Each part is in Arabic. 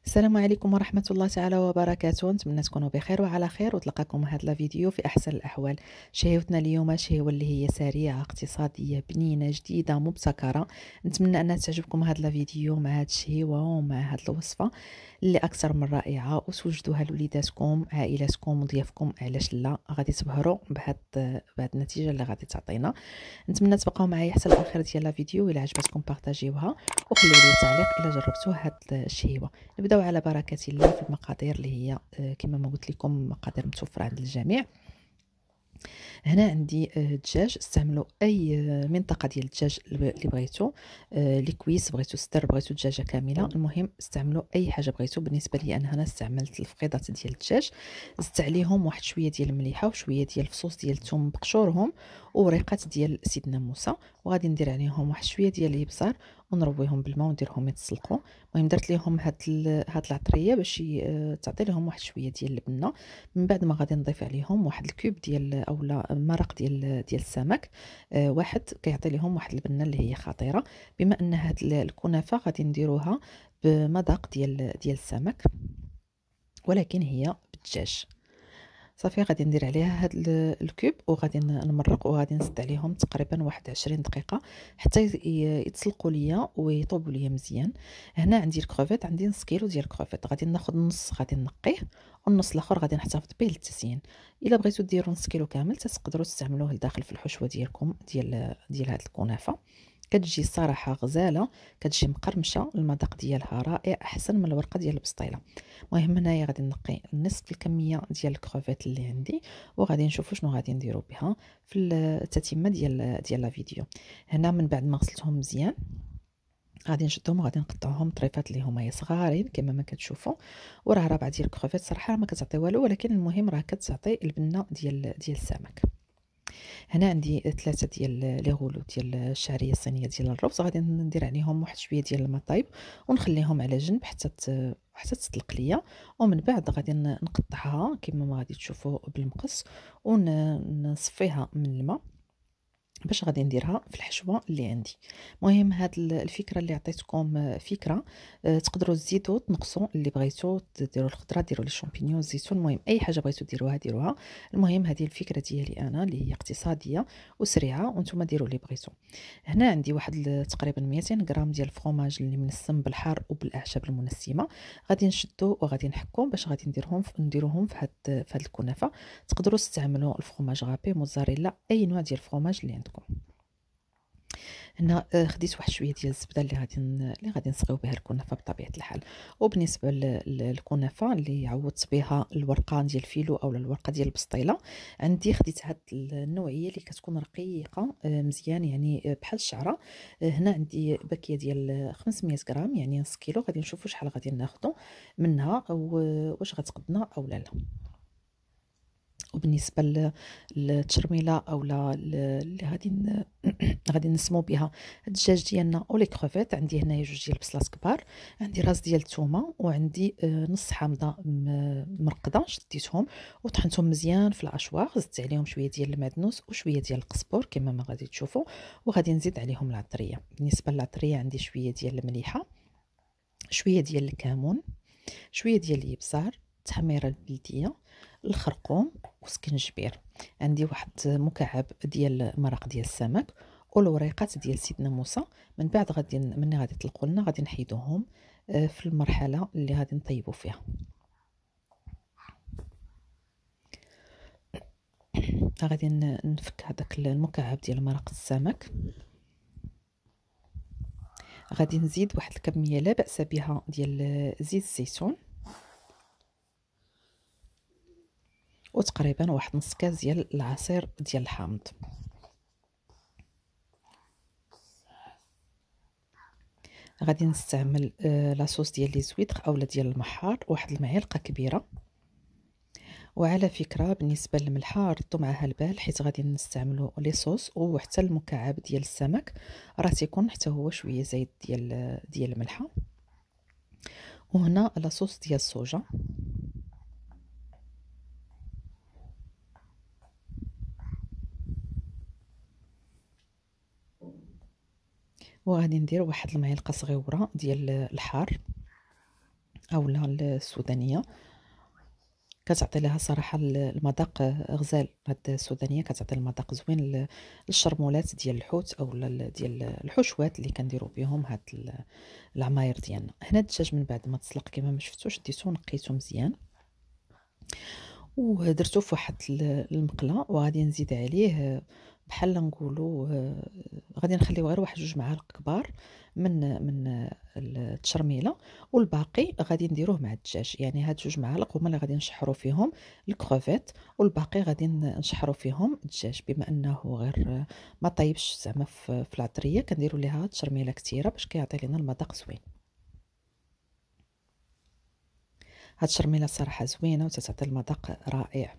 السلام عليكم ورحمة الله تعالى وبركاته. نتمنى تكونوا بخير وعلى خير وتلقاكم هذا الفيديو في أحسن الأحوال. شهيوتنا اليوم شهوة اللي هي سريعة اقتصادية بنينة جديدة مبتكرة. نتمنى أن تعجبكم هذا الفيديو مع هذه الشهوة ومع هذه الوصفة اللي أكثر من رائعة، وتوجدوها لوليداتكم عائلاتكم وضيافكم. علاش لا؟ غادي تبهروا بهذه النتيجة اللي غادي تعطينا. نتمنى تبقاو معايا حتى الاخر ديال الفيديو. الى عجبتكم بارطاجيوها وخليو لي تعليق الى جربتوا هاد الشهيوه. نبداو على بركه الله في المقادير اللي هي كما ما قلت لكم مقادير متوفره عند الجميع. هنا عندي دجاج. استعملوا اي منطقه ديال الدجاج اللي بغيتو، لي كويس بغيتو صدر بغيتو دجاجه كامله، المهم استعملوا اي حاجه بغيتو. بالنسبه لي انا هنا استعملت الفقيضات ديال الدجاج، زدت عليهم واحد شويه ديال المليحه وشويه ديال الفصوص ديال الثوم بقشورهم وريقات ديال سيدنا موسى، وغادي ندير عليهم واحد شويه ديال الابزار ونرويهم بالماء ونديرهم يتسلقوا. المهم درت ليهم هاد العطريه باش تعطي لهم واحد شويه ديال البنه. من بعد ما غادي نضيف عليهم واحد الكوب ديال اولا مرق ديال السمك، واحد كيعطي لهم واحد البنه اللي هي خطيره. بما ان هاد الكنافه غادي نديروها بمذاق ديال السمك ولكن هي بالدجاج. صافي غادي ندير عليها هاد الكوب وغادي نمرق وغادي نزيد عليهم تقريبا واحد 20 دقيقه حتى يتسلقوا ليا ويطوبوا ليا مزيان. هنا عندي الكروفيت، عندي نص كيلو ديال الكروفيت، غادي ناخذ نص غادي نقيه والنص الاخر غادي نحتفظ به للتزيين. الا بغيتو ديروا نص كيلو كامل تقدروا تستعملوه لداخل في الحشوه ديالكم ديال هاد الكنافه. كتجي الصراحه غزاله، كتجي مقرمشه، المذاق ديالها رائع احسن من الورقه ديال البسطيله. المهم هنايا غادي نقي نصف الكميه ديال الكروفيت اللي عندي وغادي نشوفوا شنو غادي نديروا بها في التتمه ديال لا فيديو. هنا من بعد ما غسلتهم مزيان غادي نشدهم وغادي نقطعهم طريفات اللي هما صغارين كما ما كتشوفوا. وراه رابعه ديال الكروفيت صراحه ما كتعطي والو، ولكن المهم راه كتعطي البنه ديال السمك. هنا عندي 3 ديال لي غولو ديال الشعريه الصينيه ديال الرز، غادي ندير عليهم واحد شويه ديال الماء طايب ونخليهم على جنب حتى تطلق ليا. ومن بعد غادي نقطعها كما ما غادي تشوفوا بالمقص ونصفيها من الماء باش غادي نديرها في الحشوه اللي عندي. المهم هاد الفكره اللي عطيتكم فكره، تقدروا تزيدوا تنقصوا اللي بغيتوا، ديروا الخضره ديروا لي شامبينيون الزيتون، المهم اي حاجه بغيتوا ديروها. المهم هذه الفكره ديالي انا اللي هي اقتصاديه وسريعه وانتم ديروا اللي بغيتوا. هنا عندي واحد تقريبا 200 غرام ديال الفرomاج اللي منسم بالحار وبالاعشاب المنسمه، غادي نشدو وغادي نحكو باش غادي نديروهم في هاد الكنافه. تقدروا تستعملوا الفرomاج غابي، موزاريلا، اي نوع ديال الفرomاج اللي عندكم. هنا خديت واحد شويه ديال الزبده اللي غادي نسقيو بها الكنافه بطبيعه الحال. وبالنسبه للكنافه اللي عوضت بها الورقه ديال الفيلو او الورقه ديال البسطيله، عندي خديت هاد النوعيه اللي كتكون رقيقه مزيان يعني بحال الشعره. هنا عندي باكيه ديال 500 غرام يعني نص كيلو، غادي نشوفوا شحال غادي ناخذوا منها واش غتقدنا او لا. وبالنسبه للتشرميله او اللي غادي نسمو بها الدجاج ديالنا او لي كروفيت، عندي هنايا جوج ديال البصلات كبار، عندي راس ديال الثومه، وعندي نص حامضه مرقده شديتهم وطحنتهم مزيان في الاشواغ. زدت عليهم شويه ديال المعدنوس وشويه ديال القزبور كما ما غادي تشوفوا، وغادي نزيد عليهم العطريه. بالنسبه للعطريه عندي شويه ديال المليحه، شويه ديال الكمون، شويه ديال الابزار، التحميره البلديه، الخرقوم وسكنجبير. عندي واحد مكعب ديال مرق ديال السمك والوريقات ديال سيدنا موسى. من بعد ملي غادي يطلقوا لنا غادي نحيدوهم في المرحله اللي غادي نطيبوا فيها. غادي نفك هذاك المكعب ديال مرق السمك، غادي نزيد واحد الكميه لا باس بها ديال زيت الزيتون، وتقريبا واحد نص كاس ديال العصير ديال الحامض. غادي نستعمل لاصوص ديال لي زويتر اولا ديال المحار واحد المعلقه كبيره. وعلى فكره بالنسبه للملحه ردوا معها البال، حيت غادي نستعملوا لي صوص وحتى المكعب ديال السمك راه تيكون حتى هو شويه زايد ديال الملحه. وهنا لاصوص ديال الصوجه، وغادي ندير واحد المعلقه صغيره ديال الحار. اولا السودانيه، كتعطي لها صراحه المذاق غزال. هاد السودانيه كتعطي المذاق زوين للشرمولات ديال الحوت او ديال الحشوات اللي كنديروا بهم هاد العماير ديالنا. هنا الدجاج من بعد ما تسلق كما ما شفتوش ديتو نقيتو مزيان ودرتو في واحد المقله، وغادي نزيد عليه بحال نقولوا غادي نخليو غير واحد 2 معالق كبار من التشرميله، والباقي غادي نديروه مع الدجاج. يعني هاد 2 معالق هما اللي غادي نشحروا فيهم الكروفيت، والباقي غادي نشحروا فيهم الدجاج. بما انه غير ما طيبش زعما في العطريه كنديروا ليها تشرميله كثيره باش كيعطي لنا المذاق زوين. هاد الشرميله الصراحه زوينه وتتعطي المذاق رائع.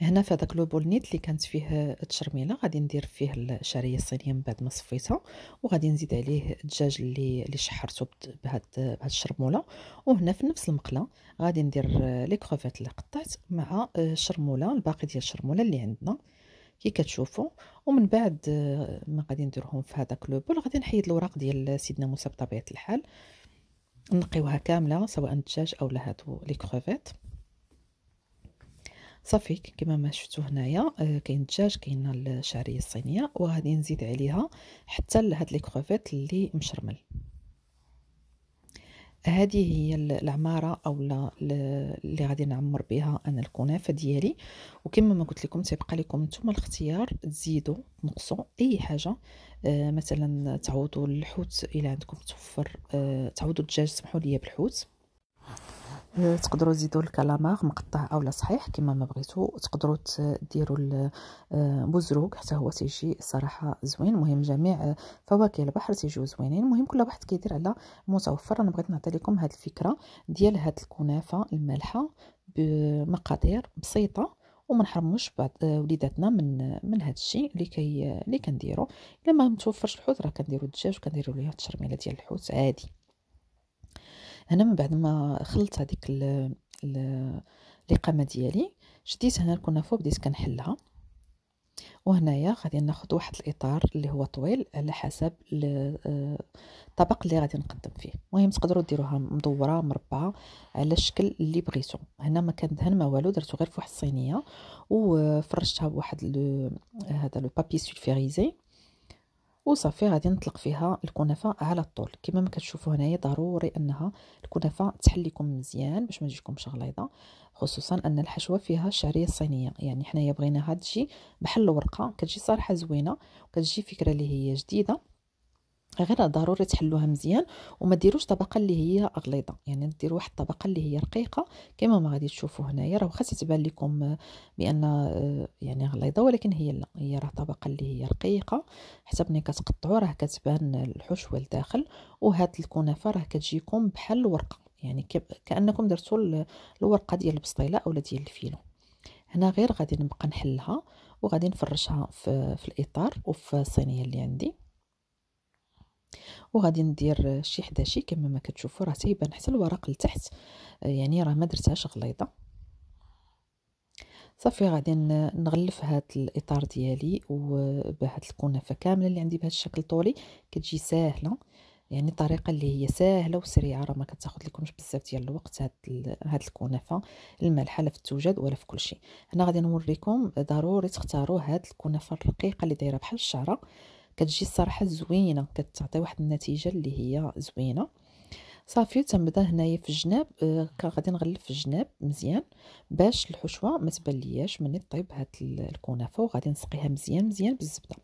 هنا في هذاك لو بول نيت اللي كانت فيه التشرميله غادي ندير فيه الشعريه الصينيه من بعد ما صفيتها، وغادي نزيد عليه الدجاج اللي شحرته بهاد الشرموله. وهنا في نفس المقله غادي ندير لي كروفيت اللي قطعت مع الشرموله، الباقي ديال الشرموله اللي عندنا كي كتشوفوا. ومن بعد ما غادي نديرهم في هذاك لو بول غادي نحيد الوراق ديال سيدنا موسى بطبيعه الحال، نقيوها كامله سواء الدجاج او هادو لي كروفيت. صافي كما ما شفتوا هنايا كاين الدجاج كاين الشعريه الصينيه، وغادي نزيد عليها حتى لهاد لي كروفيت اللي مشرمل. هذه هي العماره او اللي غادي نعمر بها انا الكنافه ديالي. وكما ما قلت لكم تيبقى لكم نتوما الاختيار، تزيدوا تنقصوا اي حاجه. مثلا تعوضوا الحوت الى عندكم توفر، تعوضوا الدجاج سمحوا لي بالحوت. تقدروا تزيدوا الكالامار مقطع اولا صحيح كما ما بغيتو. تقدروا ديروا البوزروق حتى هو تيجي صراحه زوين. المهم جميع فواكه البحر تيجيو زوينين. المهم كل واحد كيدير على المتوفر. انا بغيت نعطي لكم هذه الفكره ديال هذه الكنافه المالحه بمقادير بسيطه، وما نحرموش بعض وليداتنا من هذا الشيء اللي كنديروا. الا ما متوفرش الحوت راه كنديروا الدجاج وكنديروا ليه التشرميله ديال الحوت عادي. هنا من بعد ما خلطت هذيك القامه ديالي شديت هنا الكنافه وبديت كنحلها. وهنايا غادي ناخذ واحد الاطار اللي هو طويل على حسب الطبق اللي غادي نقدم فيه. المهم تقدروا ديروها مدوره مربعه على الشكل اللي بغيتو. هنا ما كندهن ما والو، درتو غير في واحد الصينيه وفرشتها بواحد هذا لو بابي سولفيريزي، وصافي غادي نطلق فيها الكنافه على الطول. كما ما كتشوفوا هنايا ضروري انها الكنافه تحل لكم مزيان باش ما تجيكمش غليظه، خصوصا ان الحشوه فيها الشعريه الصينيه. يعني حنايا بغيناها تجي بحال الورقه، كتجي صراحه زوينه وكتجي فكره اللي هي جديده. غير ضروري تحلوها مزيان وما ديروش طبقه اللي هي غليظه، يعني ديروا واحد الطبقه اللي هي رقيقه كما ما غادي تشوفوا هنايا. راه واخا تبان لكم بان يعني غليظه، ولكن هي لا، هي راه طبقه اللي هي رقيقه حتى ملي كتقطعوا راه كتبان الحشوه لداخل. وهاد الكنافه راه كتجيكم بحال الورقه، يعني كانكم درتوا الورقه ديال البسطيله اولا ديال الفيلو. هنا غير غادي نبقى نحلها وغادي نفرشها في الاطار وفي الصينيه اللي عندي، وغادي ندير شي حداشي كما ما كتشوفوا راه تيبان حتى الورق لتحت، يعني راه ما درتهاش غليظه. صافي غادي نغلف هذا الاطار ديالي وبهاد الكنافه كامله اللي عندي بهذا الشكل طولي. كتجي ساهله، يعني طريقه اللي هي ساهله وسريعه، راه ما كتاخذ لكمش بزاف ديال الوقت. هاد الكنافه المالحه لا في التوجد ولا في كل شيء. هنا غادي نوريكم ضروري تختاروا هاد الكنافه الرقيقه اللي دايره بحال الشعره، كتجي الصراحه زوينه، كتعطي واحد النتيجه اللي هي زوينه. صافي تنبدا هنايا في الجناب، غادي نغلف في الجناب مزيان باش الحشوه ما تبان لياش ملي طيب هاد الكنافه. وغادي نسقيها مزيان مزيان بالزبده.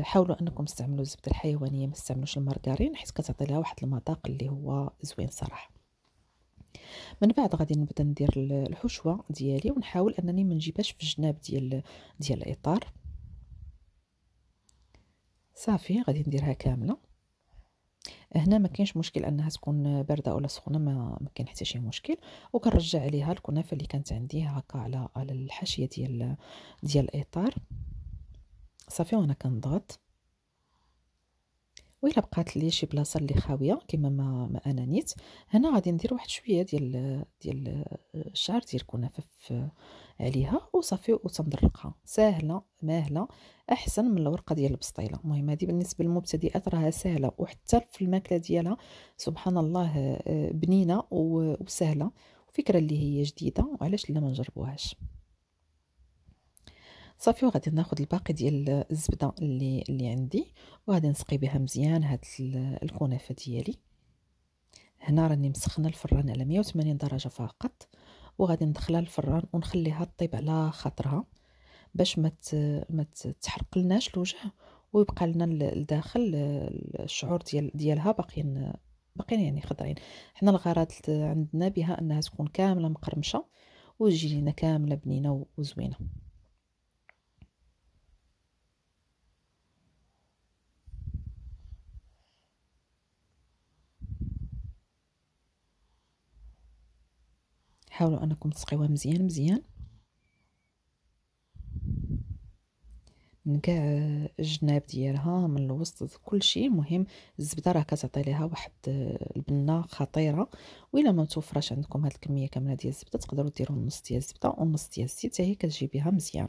حاولوا انكم تستعملوا الزبده الحيوانيه، ما تستعملوش المارغرين حيت كتعطي لها واحد المذاق اللي هو زوين صراحه. من بعد غادي نبدا ندير الحشوه ديالي ونحاول انني ما نجيبهاش في الجناب ديال الاطار. صافي غادي نديرها كامله. هنا ما كاينش مشكل انها تكون بارده ولا سخونه، ما كاين حتى شي مشكل. وكنرجع عليها الكنافه اللي كانت عندي هكا على الحاشيه ديال الاطار. صافي وانا كنضغط وإلا بقات لي شي بلاصه اللي خاويه كما ما انا نيت، هنا غادي ندير واحد شويه ديال الشعر ديال الكنافه عليها وصافي وتندرقها. ساهله ماهله، احسن من الورقه ديال البسطيله. المهم هذه بالنسبه للمبتدئات راها ساهله، وحتى في الماكله ديالها سبحان الله بنينه وسهله، وفكره اللي هي جديده، وعلاش لا ما نجربوهاش. صافي وغادي ناخذ الباقي ديال الزبده اللي عندي، وغادي نسقي بها مزيان هاد الكنافه ديالي. هنا راني مسخنه الفران على 180 درجه فقط، وغادي ندخلها للفران ونخليها طيب على خاطرها باش ما تحرق الوجه، ويبقى لنا الداخل الشعور ديالها باقيين يعني خضرين. حنا الغرض عندنا بها انها تكون كامله مقرمشه وتجي لينا كامله بنينه وزوينه. حاولوا انكم تسقيوها مزيان مزيان من كاع الجناب ديالها من الوسط كل شيء. المهم الزبده راه كتعطي ليها واحد البنه خطيره، وإلا ما متوفراش عندكم هاد الكميه كامله ديال الزبده تقدروا ديروا نص ديال الزبده ونص ديال الزيت، حتى هي كتجي بها مزيان.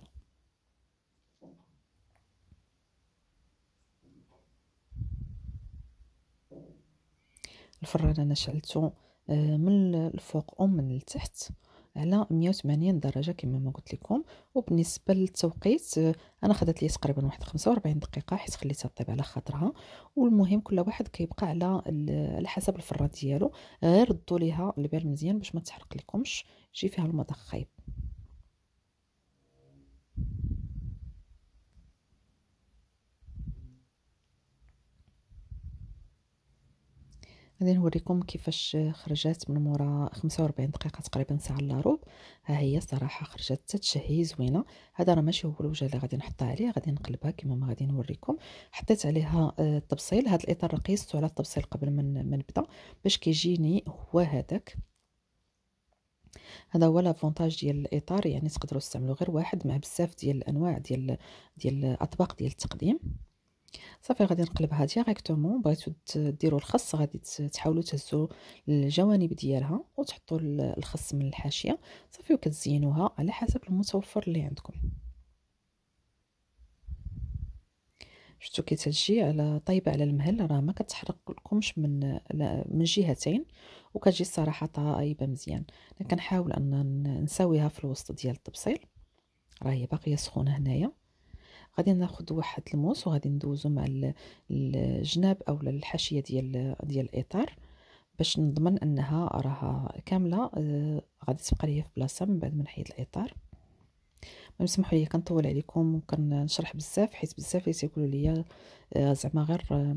الفران انا شعلته من الفوق ومن التحت على 180 درجه كما ما قلت لكم. وبالنسبه للتوقيت انا خدت لي تقريبا واحد 45 دقيقه حيت خليتها طيب على خاطرها. والمهم كل واحد كيبقى على حسب الفران ديالو، غير ردوا ليها البال مزيان باش ما تحرق لكمش يجي فيها المذاق خايب. غادي نوريكم كيفاش خرجات من مورا 45 دقيقه تقريبا ساعه الا ربع. ها هي صراحه خرجت تتشهي زوينه. هذا راه ماشي هو الوجه اللي غادي نحطها عليه، غادي نقلبها كما ما غادي نوريكم. حطيت عليها التبصيل. هذا الاطار قيستو على التبصيل قبل ما نبدا باش كيجيني هو هذاك. هذا هو لافونتاج ديال الاطار، يعني تقدروا تستعملوا غير واحد مع بزاف ديال الانواع ديال الاطباق ديال التقديم. صافي غادي نقلبها ديريكتومون. بغيتو ديروا الخس غادي تحاولوا تهزوا الجوانب ديالها وتحطوا الخس من الحاشيه. صافي وكتزينوها على حسب المتوفر اللي عندكم. شفتوا كي تجي على طيبه على المهل راه ما كتحرق لكمش من جهتين، وكتجي الصراحه طايبه مزيان. انا كنحاول ان نسويها في الوسط ديال الطبسيل، راه هي باقيه سخونه هنايا. غادي ناخذ واحد الموس وغادي ندوزو مع الجناب او الحاشيه ديال الاطار باش نضمن انها راها كامله غادي تبقى ليا في بلاصه من بعد ما نحيد الاطار. ما مسمحوا لي كنطول عليكم وكنشرح بزاف حيت بزاف اللي تيقولوا لي زعما غير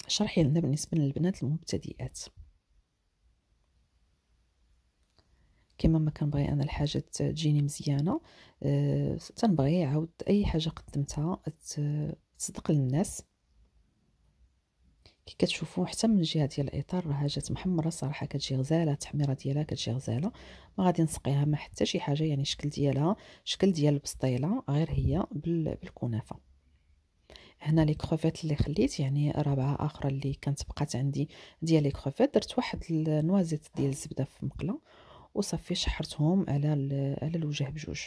شرحي لنا بالنسبه للبنات المبتدئات. كما ما كنبغي انا الحاجه تجيني مزيانه تنبغي عاود اي حاجه قدمتها تصدق للناس. كي كتشوفوا حتى من الجهه ديال الاطار راه جات محمره صراحه، كتجي غزاله، التحميره ديالها كتجي غزاله. ما غادي نسقيها ما حتى شي حاجه، يعني الشكل ديالها شكل ديال البسطيله غير هي بالكنافه. هنا لي كروفيت اللي خليت يعني رابعه اخرى اللي كانت بقات عندي ديال لي كروفيت، درت واحد النوازيت ديال الزبده في مقله وصافي شحرتهم على الوجه بجوج.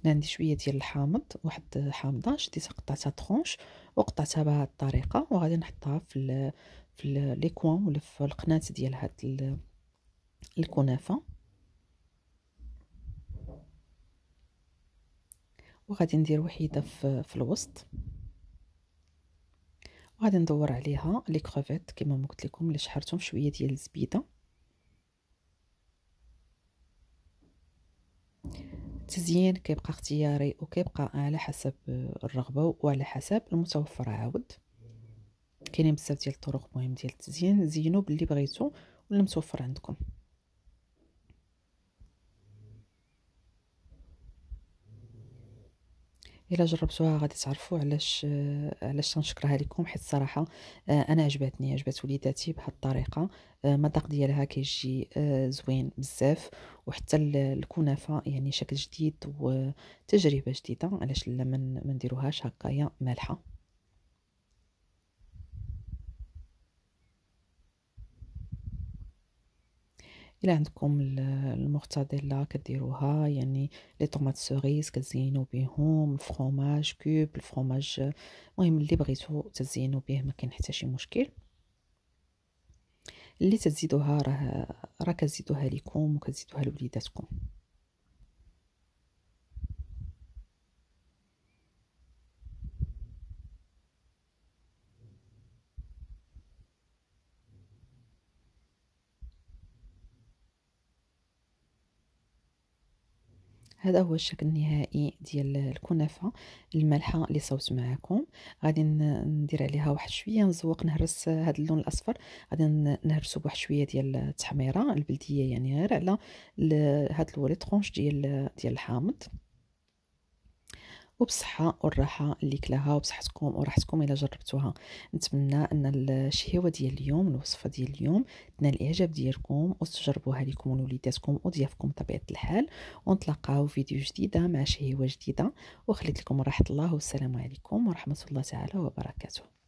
انا عندي شويه ديال الحامض، واحد حامضه شديتها قطعتها طرونش وقطعتها بهذه الطريقه، وغادي نحطها في لي كوان ولا في القناه ديال هاد الكنافه. وغادي ندير وحيده في الوسط، وغادي ندور عليها لي كروفيت كما ما قلت لكم اللي شحرتهم شويه ديال الزبيده. التزيين كيبقى اختياري وكيبقى على حسب الرغبه وعلى حسب المتوفر. عاود كاينين بزاف ديال الطرق مهم ديال التزيين، زينوا باللي بغيتو واللي متوفر عندكم. إلا جربتوها غادي تعرفوا علاش تنشكرها لكم، حيت الصراحة أنا عجبت وليداتي بهاد الطريقة. المذاق ديالها كيجي زوين بزاف، وحتى الكنافة يعني شكل جديد وتجربة جديدة، علاش لا ما نديروهاش هكايا مالحة. إلا عندكم المورتاديلا كديروها، يعني لي طوماط سوريز كتزينوا بيهم، الفرomage كوب، الفرomage المهم اللي بغيتو تزينوا به ما كاين حتى شي مشكل. اللي تزيدوها راه كتزيدوها ليكم وكتزيدوها لوليداتكم. هذا هو الشكل النهائي ديال الكنافة المالحة اللي صوت معكم. غادي ندير عليها واحد شوية، نزوق نهرس هذا اللون الأصفر، غادي نهرسو بواحد شوية ديال التحميرة البلدية، يعني غير على هاد لي طرونش ديال الحامض. وبالصحة والراحة اللي كلاها، وبصحتكم وراحتكم إلا جربتوها. نتمنى أن الشهيوة ديال اليوم، الوصفة ديال اليوم، تنال الإعجاب ديالكم وتجربوها لكم ولوليداتكم وضيافكم بطبيعة الحال. ونتلاقاو في فيديو جديدة مع شهيوة جديدة، وخليت لكم راحة الله والسلام عليكم ورحمة الله تعالى وبركاته.